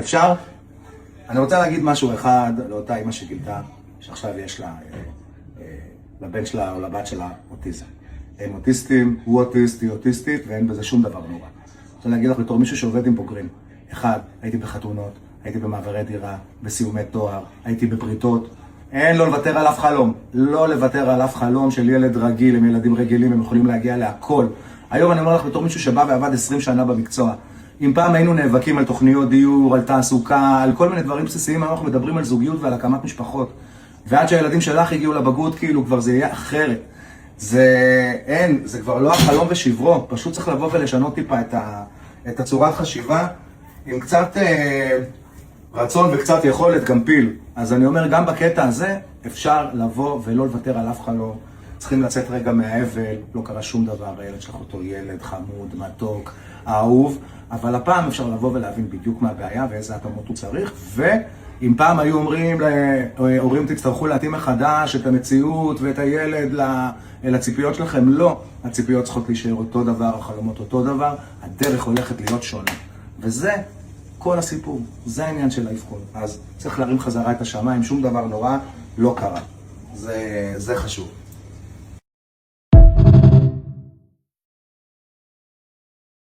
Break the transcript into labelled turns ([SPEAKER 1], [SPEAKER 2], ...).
[SPEAKER 1] אפשר? אני רוצה להגיד משהו אחד לאותה אמא שגילתה, שעכשיו יש לה, לבן שלה או לבת שלה אוטיזם. הם אוטיסטים, הוא אוטיסט, היא אוטיסטית, ואין בזה שום דבר נורא. אני רוצה להגיד לך בתור מישהו שעובד עם בוגרים. אחד, הייתי בחתונות, הייתי במעברי דירה, בסיומי תואר, הייתי בבריתות. אין לא לוותר על אף חלום. לא לוותר על אף חלום של ילד רגיל, הם ילדים רגילים, הם יכולים להגיע להכל. היום אני אומר לך בתור מישהו שבא ועבד 20 שנה במקצוע. אם פעם היינו נאבקים על תוכניות דיור, על תעסוקה, על כל מיני דברים בסיסיים, אנחנו מדברים על זוגיות ועל הקמת משפחות. ועד שהילדים שלך הגיעו לבגרות, כאילו כבר זה יהיה אחרת. זה כבר לא החלום ושברו, פשוט צריך לבוא ולשנות טיפה את הצורת חשיבה, עם קצת רצון וקצת יכולת, גם פיל. אז אני אומר, גם בקטע הזה אפשר לבוא ולא לוותר על אף חלום. צריכים לצאת רגע מהאבל, לא קרה שום דבר, הילד שלך אותו ילד חמוד, מתוק, אהוב, אבל הפעם אפשר לבוא ולהבין בדיוק מה הבעיה ואיזה התאמות הוא צריך, ואם פעם היו אומרים להורים תצטרכו להתאים מחדש את המציאות ואת הילד לציפיות שלכם, לא, הציפיות צריכות להישאר אותו דבר, החלומות אותו דבר, הדרך הולכת להיות שונה, וזה כל הסיפור, זה העניין של האבחון. אז צריך להרים חזרה את השמיים, שום דבר נורא לא קרה, זה חשוב.